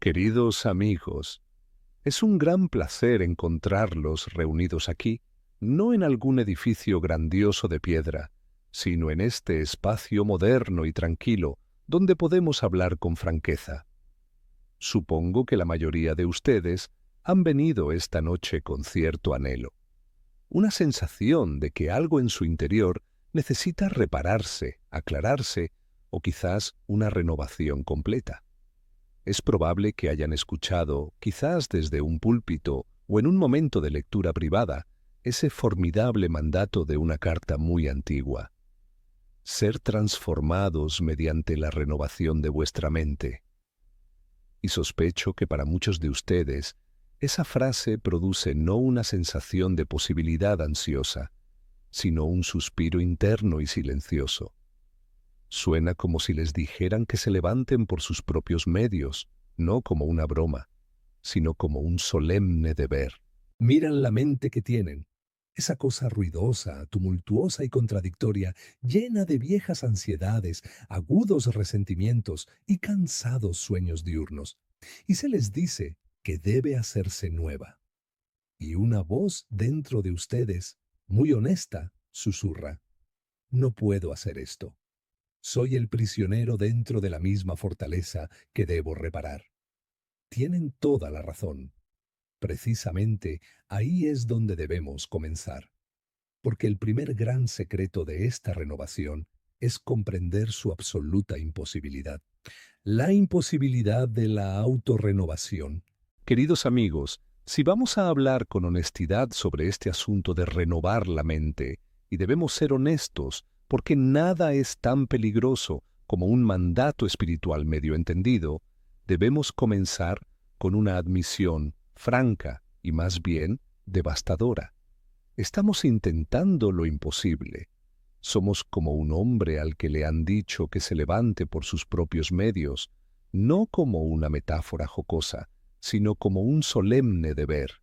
Queridos amigos, es un gran placer encontrarlos reunidos aquí, no en algún edificio grandioso de piedra, sino en este espacio moderno y tranquilo, donde podemos hablar con franqueza. Supongo que la mayoría de ustedes han venido esta noche con cierto anhelo, una sensación de que algo en su interior necesita repararse, aclararse o quizás una renovación completa. Es probable que hayan escuchado, quizás desde un púlpito o en un momento de lectura privada, ese formidable mandato de una carta muy antigua: ser transformados mediante la renovación de vuestra mente. Y sospecho que para muchos de ustedes, esa frase produce no una sensación de posibilidad ansiosa, sino un suspiro interno y silencioso. Suena como si les dijeran que se levanten por sus propios medios, no como una broma, sino como un solemne deber. Miran la mente que tienen, esa cosa ruidosa, tumultuosa y contradictoria, llena de viejas ansiedades, agudos resentimientos y cansados sueños diurnos. Y se les dice que debe hacerse nueva. Y una voz dentro de ustedes, muy honesta, susurra: no puedo hacer esto. Soy el prisionero dentro de la misma fortaleza que debo reparar. Tienen toda la razón. Precisamente ahí es donde debemos comenzar, porque el primer gran secreto de esta renovación es comprender su absoluta imposibilidad, la imposibilidad de la autorrenovación. Queridos amigos, si vamos a hablar con honestidad sobre este asunto de renovar la mente, y debemos ser honestos, porque nada es tan peligroso como un mandato espiritual medio entendido, debemos comenzar con una admisión franca y más bien devastadora. Estamos intentando lo imposible. Somos como un hombre al que le han dicho que se levante por sus propios medios, no como una metáfora jocosa, sino como un solemne deber.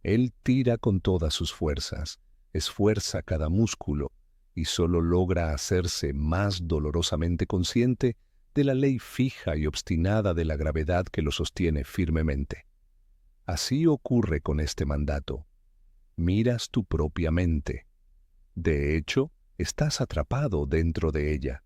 Él tira con todas sus fuerzas, esfuerza cada músculo y solo logra hacerse más dolorosamente consciente de la ley fija y obstinada de la gravedad que lo sostiene firmemente. Así ocurre con este mandato. Miras tu propia mente. De hecho, estás atrapado dentro de ella.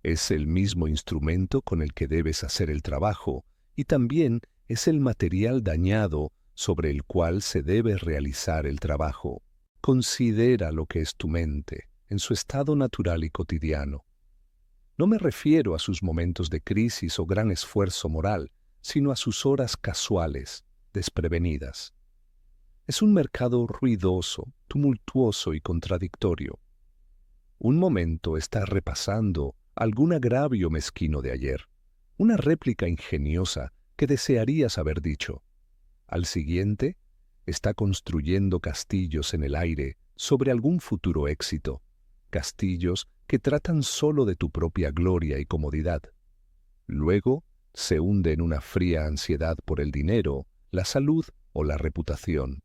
Es el mismo instrumento con el que debes hacer el trabajo y también es el material dañado sobre el cual se debe realizar el trabajo. Considera lo que es tu mente en su estado natural y cotidiano. No me refiero a sus momentos de crisis o gran esfuerzo moral, sino a sus horas casuales, desprevenidas. Es un mercado ruidoso, tumultuoso y contradictorio. Un momento está repasando algún agravio mezquino de ayer, una réplica ingeniosa que desearías haber dicho. Al siguiente, está construyendo castillos en el aire sobre algún futuro éxito, castillos que tratan solo de tu propia gloria y comodidad. Luego, se hunde en una fría ansiedad por el dinero, la salud o la reputación.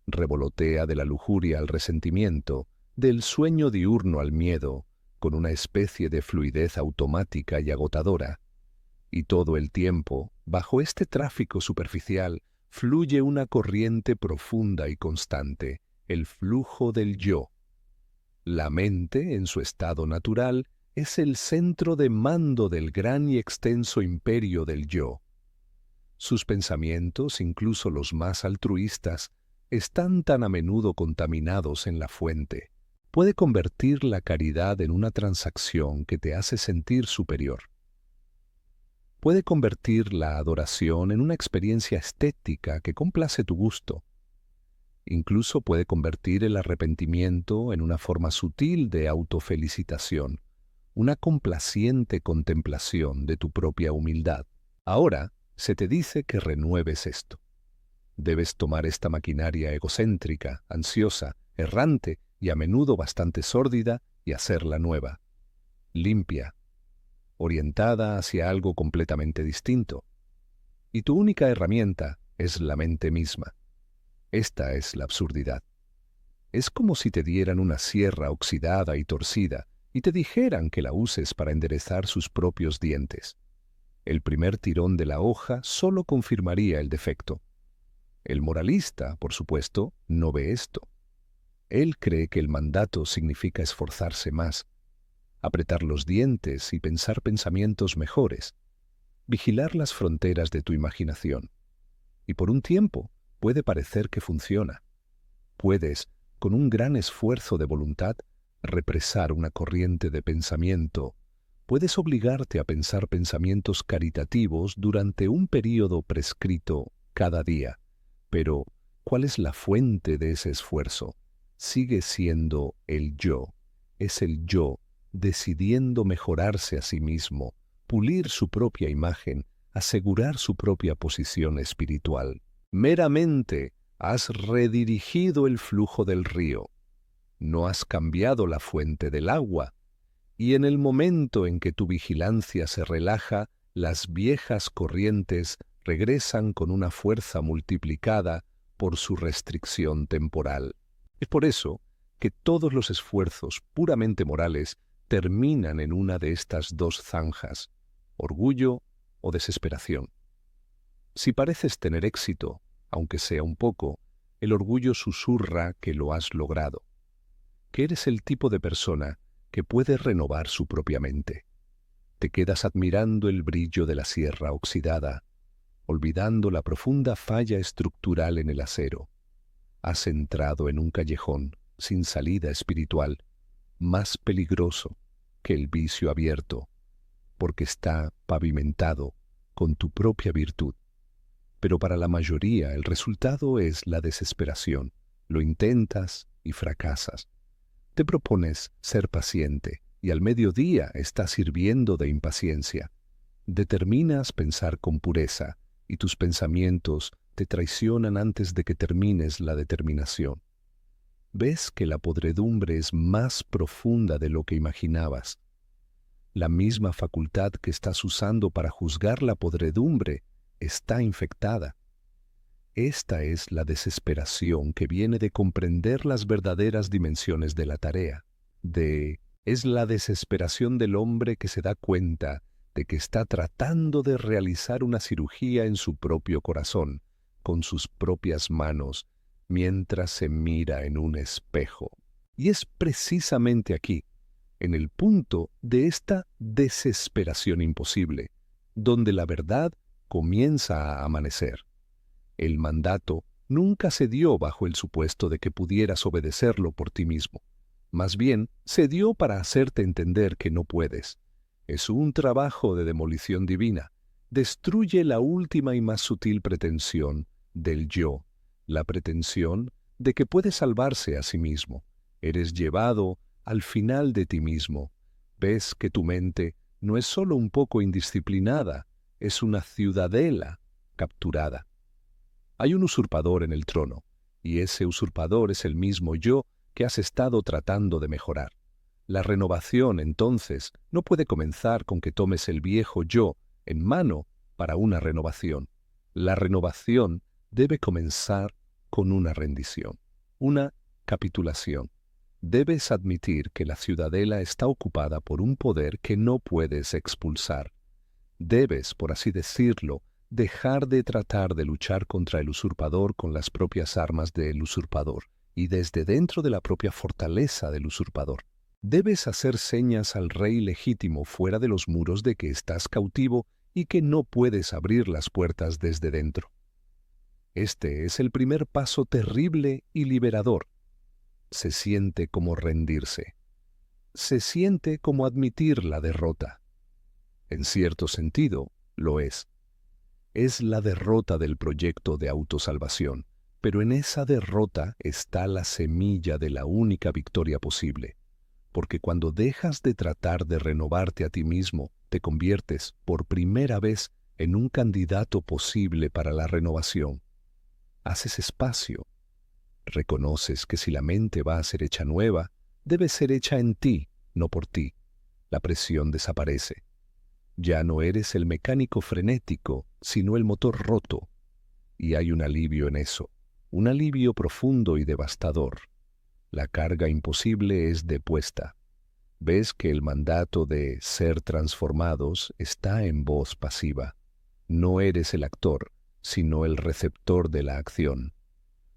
Revolotea de la lujuria al resentimiento, del sueño diurno al miedo, con una especie de fluidez automática y agotadora. Y todo el tiempo, bajo este tráfico superficial, fluye una corriente profunda y constante, el flujo del yo. La mente, en su estado natural, es el centro de mando del gran y extenso imperio del yo. Sus pensamientos, incluso los más altruistas, están tan a menudo contaminados en la fuente. Puede convertir la caridad en una transacción que te hace sentir superior. Puede convertir la adoración en una experiencia estética que complace tu gusto. Incluso puede convertir el arrepentimiento en una forma sutil de autofelicitación, una complaciente contemplación de tu propia humildad. Ahora se te dice que renueves esto. Debes tomar esta maquinaria egocéntrica, ansiosa, errante y a menudo bastante sórdida y hacerla nueva, limpia, orientada hacia algo completamente distinto. Y tu única herramienta es la mente misma. Esta es la absurdidad. Es como si te dieran una sierra oxidada y torcida y te dijeran que la uses para enderezar sus propios dientes. El primer tirón de la hoja solo confirmaría el defecto. El moralista, por supuesto, no ve esto. Él cree que el mandato significa esforzarse más, apretar los dientes y pensar pensamientos mejores, vigilar las fronteras de tu imaginación. Y por un tiempo puede parecer que funciona. Puedes, con un gran esfuerzo de voluntad, represar una corriente de pensamiento. Puedes obligarte a pensar pensamientos caritativos durante un período prescrito cada día. Pero, ¿cuál es la fuente de ese esfuerzo? Sigue siendo el yo. Es el yo decidiendo mejorarse a sí mismo, pulir su propia imagen, asegurar su propia posición espiritual. Meramente has redirigido el flujo del río. No has cambiado la fuente del agua. Y en el momento en que tu vigilancia se relaja, las viejas corrientes regresan con una fuerza multiplicada por su restricción temporal. Es por eso que todos los esfuerzos puramente morales terminan en una de estas dos zanjas, orgullo o desesperación. Si pareces tener éxito, aunque sea un poco, el orgullo susurra que lo has logrado, que eres el tipo de persona que puede renovar su propia mente. Te quedas admirando el brillo de la sierra oxidada, olvidando la profunda falla estructural en el acero. Has entrado en un callejón sin salida espiritual, más peligroso que el vicio abierto, porque está pavimentado con tu propia virtud. Pero para la mayoría el resultado es la desesperación. Lo intentas y fracasas. Te propones ser paciente y al mediodía estás hirviendo de impaciencia. Determinas pensar con pureza y tus pensamientos te traicionan antes de que termines la determinación. Ves que la podredumbre es más profunda de lo que imaginabas. La misma facultad que estás usando para juzgar la podredumbre está infectada. Esta es la desesperación que viene de comprender las verdaderas dimensiones de la tarea. Es la desesperación del hombre que se da cuenta de que está tratando de realizar una cirugía en su propio corazón, con sus propias manos, mientras se mira en un espejo. Y es precisamente aquí, en el punto de esta desesperación imposible, donde la verdad comienza a amanecer. El mandato nunca se dio bajo el supuesto de que pudieras obedecerlo por ti mismo. Más bien, se dio para hacerte entender que no puedes. Es un trabajo de demolición divina. Destruye la última y más sutil pretensión del yo, la pretensión de que puedes salvarse a sí mismo. Eres llevado al final de ti mismo. Ves que tu mente no es solo un poco indisciplinada, es una ciudadela capturada. Hay un usurpador en el trono, y ese usurpador es el mismo yo que has estado tratando de mejorar. La renovación, entonces, no puede comenzar con que tomes el viejo yo en mano para una renovación. La renovación debe comenzar con una rendición, una capitulación. Debes admitir que la ciudadela está ocupada por un poder que no puedes expulsar. Debes, por así decirlo, dejar de tratar de luchar contra el usurpador con las propias armas del usurpador y desde dentro de la propia fortaleza del usurpador. Debes hacer señas al rey legítimo fuera de los muros de que estás cautivo y que no puedes abrir las puertas desde dentro. Este es el primer paso terrible y liberador. Se siente como rendirse. Se siente como admitir la derrota. En cierto sentido, lo es. Es la derrota del proyecto de autosalvación, pero en esa derrota está la semilla de la única victoria posible. Porque cuando dejas de tratar de renovarte a ti mismo, te conviertes por primera vez en un candidato posible para la renovación. Haces espacio. Reconoces que si la mente va a ser hecha nueva, debe ser hecha en ti, no por ti. La presión desaparece. Ya no eres el mecánico frenético, sino el motor roto. Y hay un alivio en eso, un alivio profundo y devastador. La carga imposible es depuesta. ves que el mandato de ser transformados está en voz pasiva. No eres el actor, sino el receptor de la acción.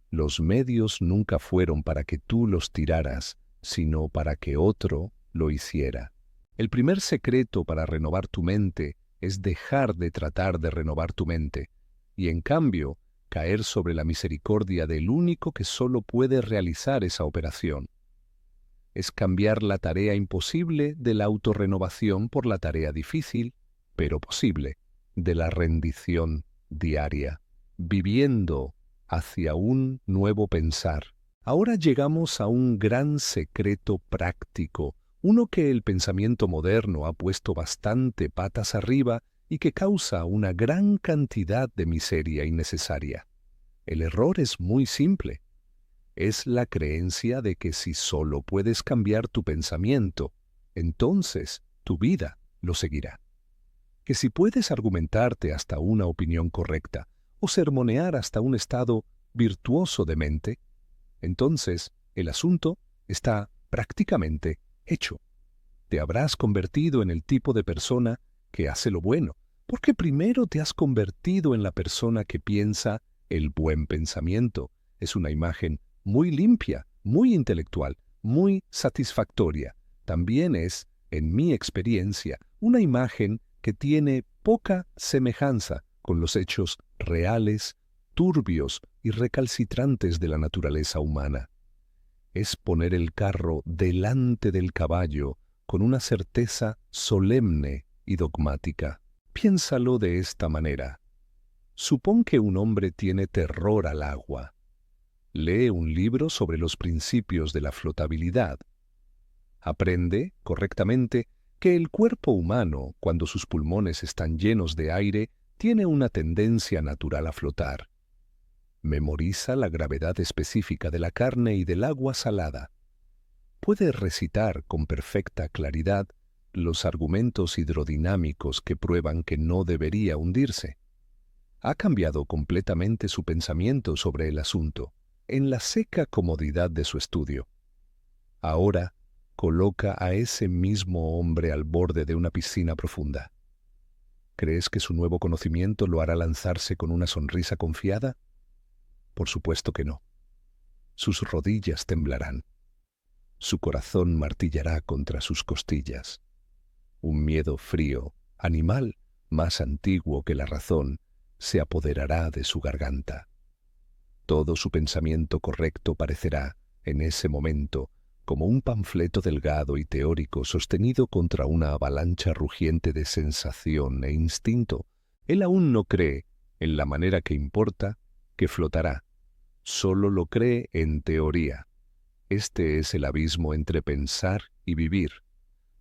Los medios nunca fueron para que tú los tiraras, sino para que otro lo hiciera. El primer secreto para renovar tu mente es dejar de tratar de renovar tu mente, y en cambio, caer sobre la misericordia del único que solo puede realizar esa operación. Es cambiar la tarea imposible de la autorrenovación por la tarea difícil, pero posible, de la rendición diaria, viviendo hacia un nuevo pensar. Ahora llegamos a un gran secreto práctico, uno que el pensamiento moderno ha puesto bastante patas arriba y que causa una gran cantidad de miseria innecesaria. El error es muy simple. Es la creencia de que si solo puedes cambiar tu pensamiento, entonces tu vida lo seguirá. Que si puedes argumentarte hasta una opinión correcta o sermonear hasta un estado virtuoso de mente, entonces el asunto está prácticamente hecho. Te habrás convertido en el tipo de persona que hace lo bueno, porque primero te has convertido en la persona que piensa el buen pensamiento. Es una imagen muy limpia, muy intelectual, muy satisfactoria. También es, en mi experiencia, una imagen que tiene poca semejanza con los hechos reales, turbios y recalcitrantes de la naturaleza humana. Es poner el carro delante del caballo con una certeza solemne y dogmática. Piénsalo de esta manera. Supón que un hombre tiene terror al agua. Lee un libro sobre los principios de la flotabilidad. Aprende, correctamente, que el cuerpo humano, cuando sus pulmones están llenos de aire, tiene una tendencia natural a flotar. Memoriza la gravedad específica de la carne y del agua salada. Puede recitar con perfecta claridad los argumentos hidrodinámicos que prueban que no debería hundirse. Ha cambiado completamente su pensamiento sobre el asunto, en la seca comodidad de su estudio. Ahora coloca a ese mismo hombre al borde de una piscina profunda. ¿Crees que su nuevo conocimiento lo hará lanzarse con una sonrisa confiada? Por supuesto que no. Sus rodillas temblarán. Su corazón martillará contra sus costillas. Un miedo frío, animal, más antiguo que la razón, se apoderará de su garganta. Todo su pensamiento correcto parecerá, en ese momento, como un panfleto delgado y teórico sostenido contra una avalancha rugiente de sensación e instinto. Él aún no cree, en la manera que importa, que flotará. Solo lo cree en teoría. Este es el abismo entre pensar y vivir.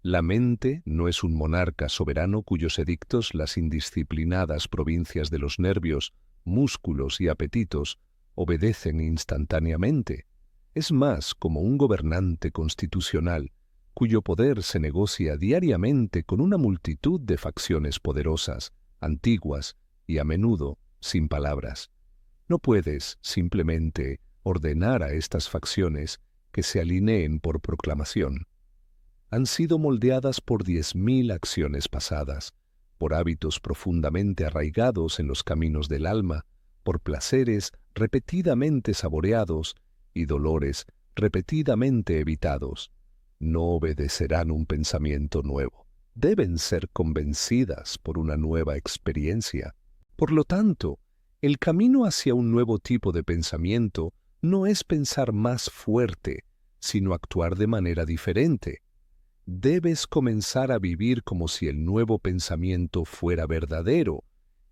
La mente no es un monarca soberano cuyos edictos las indisciplinadas provincias de los nervios, músculos y apetitos obedecen instantáneamente. Es más como un gobernante constitucional, cuyo poder se negocia diariamente con una multitud de facciones poderosas, antiguas y a menudo sin palabras. No puedes simplemente ordenar a estas facciones que se alineen por proclamación. Han sido moldeadas por 10.000 acciones pasadas, por hábitos profundamente arraigados en los caminos del alma, por placeres repetidamente saboreados y dolores repetidamente evitados. No obedecerán un pensamiento nuevo. Deben ser convencidas por una nueva experiencia. Por lo tanto, el camino hacia un nuevo tipo de pensamiento no es pensar más fuerte, sino actuar de manera diferente. Debes comenzar a vivir como si el nuevo pensamiento fuera verdadero,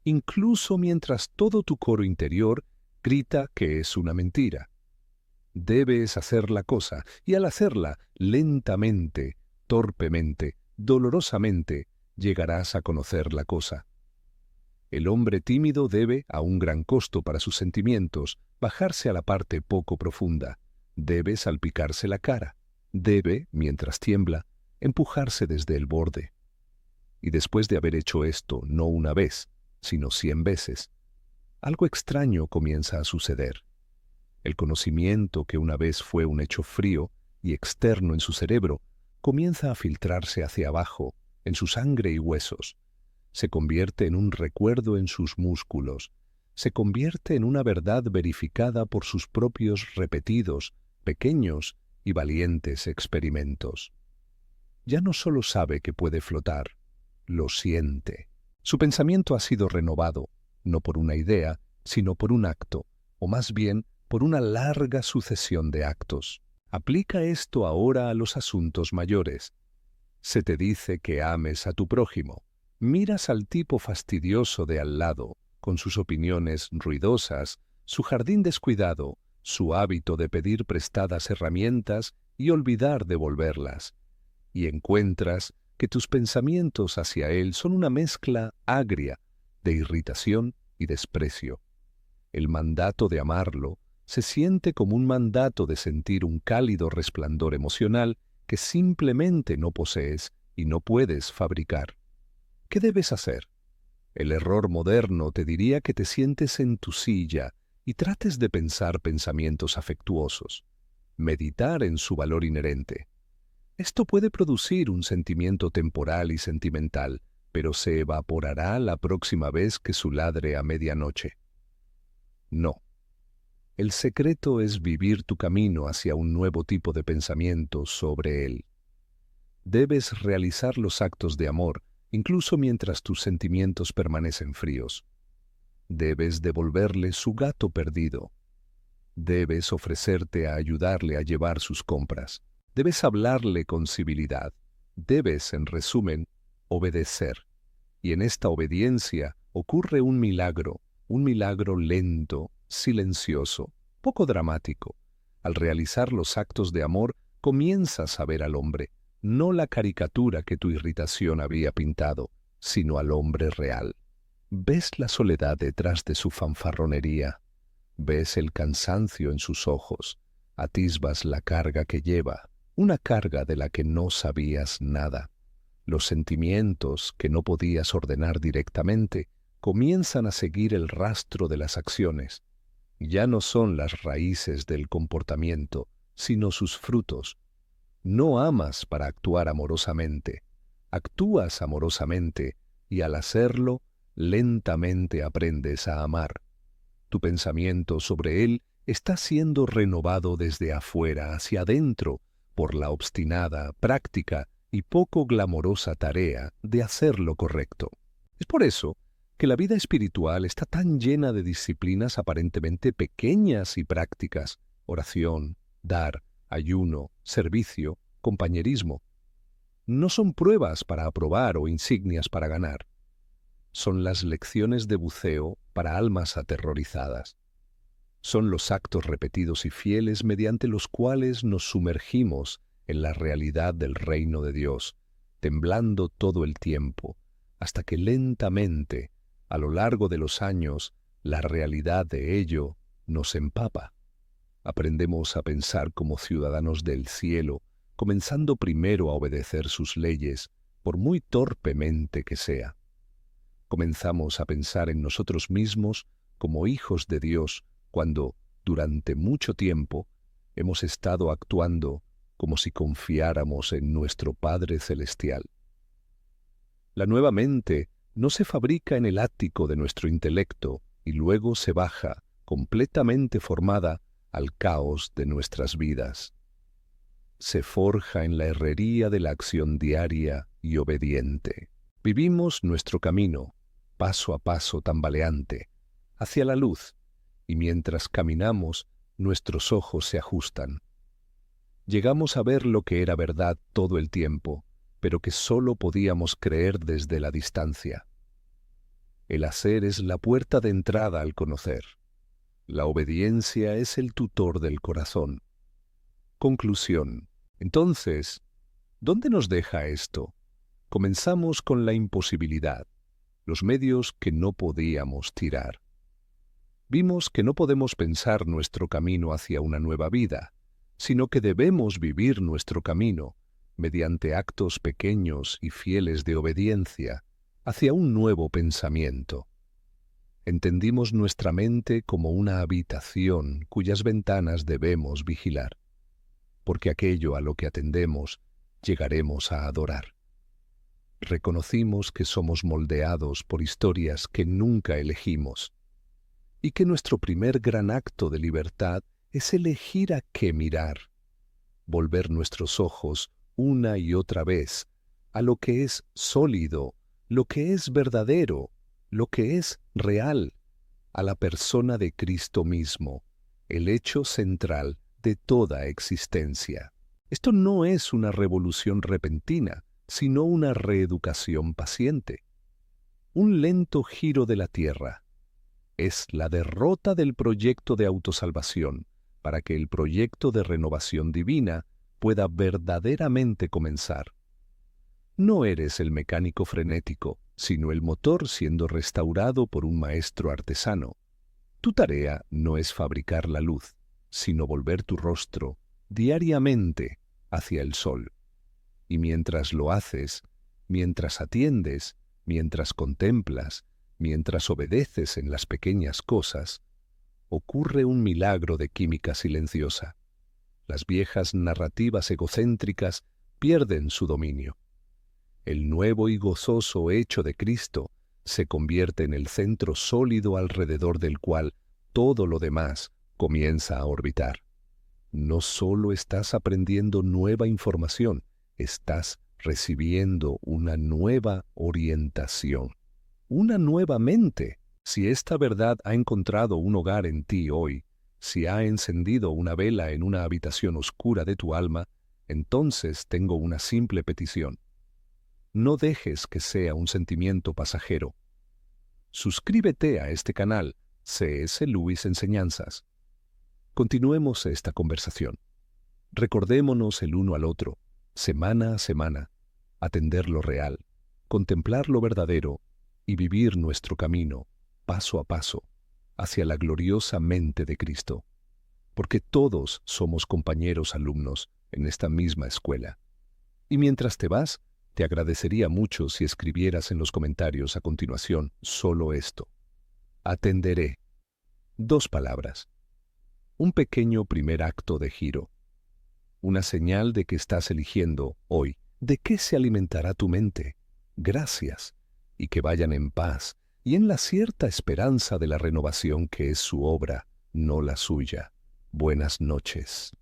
incluso mientras todo tu coro interior grita que es una mentira. Debes hacer la cosa, y al hacerla lentamente, torpemente, dolorosamente, llegarás a conocer la cosa. El hombre tímido debe, a un gran costo para sus sentimientos, bajarse a la parte poco profunda. Debe salpicarse la cara. Debe, mientras tiembla, empujarse desde el borde. Y después de haber hecho esto no una vez, sino 100 veces, algo extraño comienza a suceder. El conocimiento que una vez fue un hecho frío y externo en su cerebro, comienza a filtrarse hacia abajo, en su sangre y huesos. Se convierte en un recuerdo en sus músculos. Se convierte en una verdad verificada por sus propios repetidos, pequeños y valientes experimentos. Ya no solo sabe que puede flotar, lo siente. Su pensamiento ha sido renovado, no por una idea, sino por un acto, o más bien por una larga sucesión de actos. Aplica esto ahora a los asuntos mayores. Se te dice que ames a tu prójimo. Miras al tipo fastidioso de al lado, con sus opiniones ruidosas, su jardín descuidado, su hábito de pedir prestadas herramientas y olvidar devolverlas, y encuentras que tus pensamientos hacia él son una mezcla agria de irritación y desprecio. El mandato de amarlo se siente como un mandato de sentir un cálido resplandor emocional que simplemente no posees y no puedes fabricar. ¿Qué debes hacer? El error moderno te diría que te sientes en tu silla y trates de pensar pensamientos afectuosos, meditar en su valor inherente. Esto puede producir un sentimiento temporal y sentimental, pero se evaporará la próxima vez que su ladre a medianoche. No. El secreto es vivir tu camino hacia un nuevo tipo de pensamiento sobre él. Debes realizar los actos de amor, incluso mientras tus sentimientos permanecen fríos. Debes devolverle su gato perdido. Debes ofrecerte a ayudarle a llevar sus compras. Debes hablarle con civilidad. Debes, en resumen, obedecer. Y en esta obediencia ocurre un milagro lento, silencioso, poco dramático. Al realizar los actos de amor, comienzas a ver al hombre, no la caricatura que tu irritación había pintado, sino al hombre real. Ves la soledad detrás de su fanfarronería, ves el cansancio en sus ojos, atisbas la carga que lleva, una carga de la que no sabías nada. Los sentimientos que no podías ordenar directamente comienzan a seguir el rastro de las acciones. Ya no son las raíces del comportamiento, sino sus frutos. No amas para actuar amorosamente, actúas amorosamente y al hacerlo, lentamente aprendes a amar. Tu pensamiento sobre él está siendo renovado desde afuera hacia adentro por la obstinada, práctica y poco glamorosa tarea de hacer lo correcto. Es por eso que la vida espiritual está tan llena de disciplinas aparentemente pequeñas y prácticas: oración, dar, ayuno, servicio, compañerismo. No son pruebas para aprobar o insignias para ganar. Son las lecciones de buceo para almas aterrorizadas. Son los actos repetidos y fieles mediante los cuales nos sumergimos en la realidad del reino de Dios, temblando todo el tiempo, hasta que lentamente, a lo largo de los años, la realidad de ello nos empapa. Aprendemos a pensar como ciudadanos del cielo, comenzando primero a obedecer sus leyes, por muy torpemente que sea. Comenzamos a pensar en nosotros mismos como hijos de Dios cuando, durante mucho tiempo, hemos estado actuando como si confiáramos en nuestro Padre Celestial. La nueva mente no se fabrica en el ático de nuestro intelecto y luego se baja, completamente formada, al caos de nuestras vidas. Se forja en la herrería de la acción diaria y obediente. Vivimos nuestro camino, paso a paso tambaleante, hacia la luz, y mientras caminamos, nuestros ojos se ajustan. Llegamos a ver lo que era verdad todo el tiempo, pero que sólo podíamos creer desde la distancia. El hacer es la puerta de entrada al conocer. La obediencia es el tutor del corazón. Conclusión. Entonces, ¿dónde nos deja esto? Comenzamos con la imposibilidad, los medios que no podíamos tirar. Vimos que no podemos pensar nuestro camino hacia una nueva vida, sino que debemos vivir nuestro camino mediante actos pequeños y fieles de obediencia hacia un nuevo pensamiento. Entendimos nuestra mente como una habitación cuyas ventanas debemos vigilar, porque aquello a lo que atendemos llegaremos a adorar. Reconocimos que somos moldeados por historias que nunca elegimos y que nuestro primer gran acto de libertad es elegir a qué mirar, volver nuestros ojos una y otra vez a lo que es sólido, lo que es verdadero, lo que es real, a la persona de Cristo mismo, el hecho central de toda existencia. Esto no es una revolución repentina, sino una reeducación paciente. Un lento giro de la tierra. Es la derrota del proyecto de autosalvación para que el proyecto de renovación divina pueda verdaderamente comenzar. No eres el mecánico frenético, sino el motor siendo restaurado por un maestro artesano. Tu tarea no es fabricar la luz, sino volver tu rostro diariamente hacia el sol. Y mientras lo haces, mientras atiendes, mientras contemplas, mientras obedeces en las pequeñas cosas, ocurre un milagro de química silenciosa. Las viejas narrativas egocéntricas pierden su dominio. El nuevo y gozoso hecho de Cristo se convierte en el centro sólido alrededor del cual todo lo demás comienza a orbitar. No solo estás aprendiendo nueva información, estás recibiendo una nueva orientación, una nueva mente. Si esta verdad ha encontrado un hogar en ti hoy, si ha encendido una vela en una habitación oscura de tu alma, entonces tengo una simple petición. No dejes que sea un sentimiento pasajero. Suscríbete a este canal, C.S. Lewis Enseñanzas. Continuemos esta conversación. Recordémonos el uno al otro, semana a semana, atender lo real, contemplar lo verdadero y vivir nuestro camino, paso a paso, hacia la gloriosa mente de Cristo. Porque todos somos compañeros alumnos en esta misma escuela. Y mientras te vas, te agradecería mucho si escribieras en los comentarios a continuación solo esto. Atenderé. 2 palabras. Un pequeño primer acto de giro. Una señal de que estás eligiendo hoy de qué se alimentará tu mente. Gracias. Y que vayan en paz y en la cierta esperanza de la renovación que es su obra, no la suya. Buenas noches.